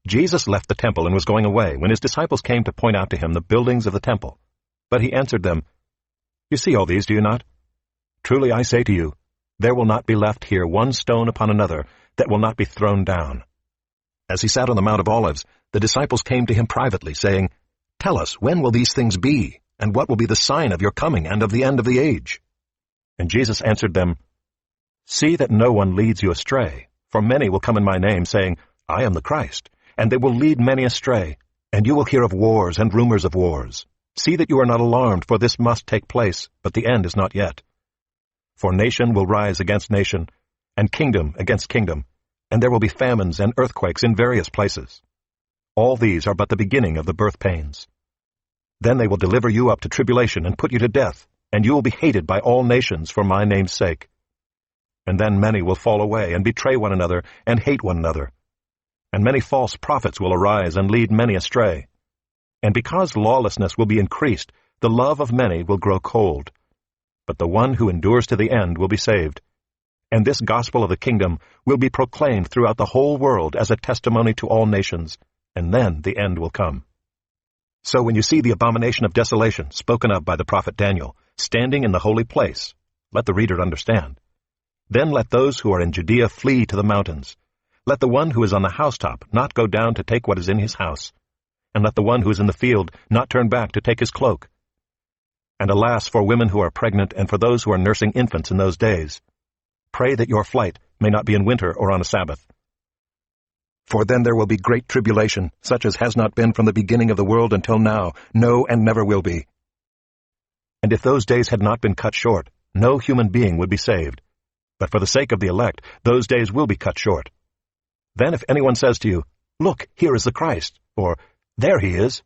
Jesus left the temple and was going away when his disciples came to point out to him the buildings of the temple. But he answered them, "You see all these, do you not? Truly I say to you, there will not be left here one stone upon another that will not be thrown down." As he sat on the Mount of Olives, the disciples came to him privately, saying, "Tell us, when will these things be, and what will be the sign of your coming and of the end of the age?" And Jesus answered them, "See that no one leads you astray, for many will come in my name, saying, 'I am the Christ,' and they will lead many astray, and you will hear of wars and rumors of wars. See that you are not alarmed, for this must take place, but the end is not yet. For nation will rise against nation, and kingdom against kingdom, and there will be famines and earthquakes in various places. All these are but the beginning of the birth pains. Then they will deliver you up to tribulation and put you to death, and you will be hated by all nations for my name's sake. And then many will fall away and betray one another and hate one another. And many false prophets will arise and lead many astray. And because lawlessness will be increased, the love of many will grow cold. But the one who endures to the end will be saved. And this gospel of the kingdom will be proclaimed throughout the whole world as a testimony to all nations, and then the end will come. So when you see the abomination of desolation spoken of by the prophet Daniel standing in the holy place, let the reader understand. Then let those who are in Judea flee to the mountains. Let the one who is on the housetop not go down to take what is in his house. And let the one who is in the field not turn back to take his cloak. And alas for women who are pregnant and for those who are nursing infants in those days. Pray that your flight may not be in winter or on a Sabbath. For then there will be great tribulation, such as has not been from the beginning of the world until now, no, and never will be. And if those days had not been cut short, no human being would be saved. But for the sake of the elect, those days will be cut short. Then if anyone says to you, 'Look, here is the Christ,' or 'There he is,'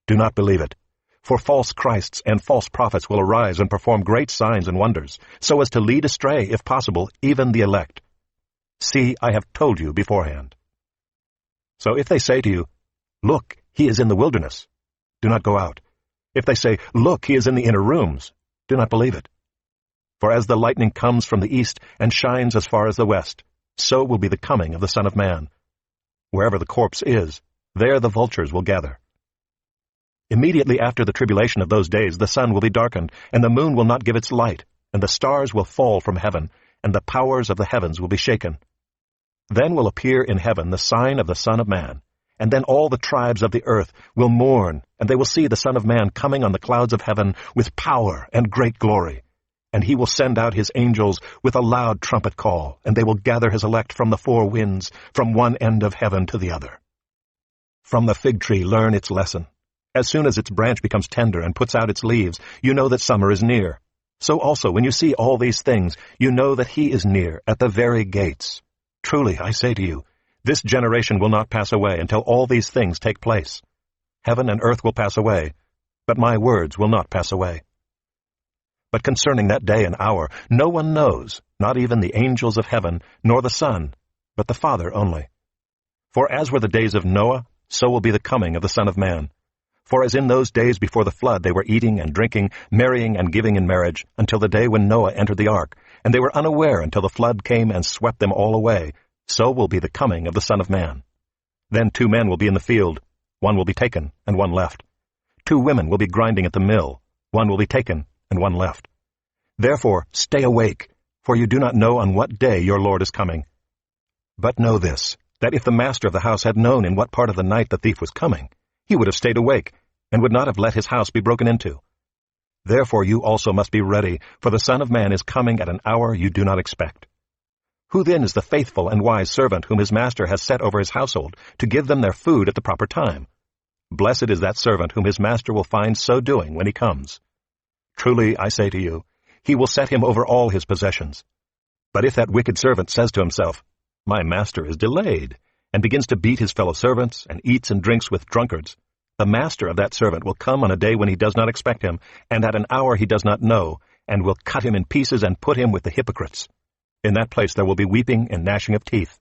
do not believe it. For false Christs and false prophets will arise and perform great signs and wonders, so as to lead astray, if possible, even the elect. See, I have told you beforehand. So if they say to you, 'Look, he is in the wilderness,' do not go out. If they say, 'Look, he is in the inner rooms,' do not believe it. For as the lightning comes from the east and shines as far as the west, so will be the coming of the Son of Man. Wherever the corpse is, there the vultures will gather. Immediately after the tribulation of those days the sun will be darkened, and the moon will not give its light, and the stars will fall from heaven, and the powers of the heavens will be shaken. Then will appear in heaven the sign of the Son of Man, and then all the tribes of the earth will mourn, and they will see the Son of Man coming on the clouds of heaven with power and great glory. And he will send out his angels with a loud trumpet call, and they will gather his elect from the four winds, from one end of heaven to the other. From the fig tree learn its lesson. As soon as its branch becomes tender and puts out its leaves, you know that summer is near. So also, when you see all these things, you know that he is near, at the very gates. Truly, I say to you, this generation will not pass away until all these things take place. Heaven and earth will pass away, but my words will not pass away. But concerning that day and hour, no one knows, not even the angels of heaven, nor the Son, but the Father only. For as were the days of Noah, so will be the coming of the Son of Man. For as in those days before the flood they were eating and drinking, marrying and giving in marriage, until the day when Noah entered the ark, and they were unaware until the flood came and swept them all away, so will be the coming of the Son of Man. Then 2 men will be in the field, one will be taken, and one left. 2 women will be grinding at the mill, one will be taken, and one left. Therefore stay awake, for you do not know on what day your Lord is coming. But know this, that if the master of the house had known in what part of the night the thief was coming, he would have stayed awake, and would not have let his house be broken into. Therefore you also must be ready, for the Son of Man is coming at an hour you do not expect. Who then is the faithful and wise servant whom his master has set over his household, to give them their food at the proper time? Blessed is that servant whom his master will find so doing when he comes. Truly, I say to you, he will set him over all his possessions. But if that wicked servant says to himself, 'My master is delayed,' and begins to beat his fellow servants, and eats and drinks with drunkards, the master of that servant will come on a day when he does not expect him, and at an hour he does not know, and will cut him in pieces and put him with the hypocrites. In that place there will be weeping and gnashing of teeth.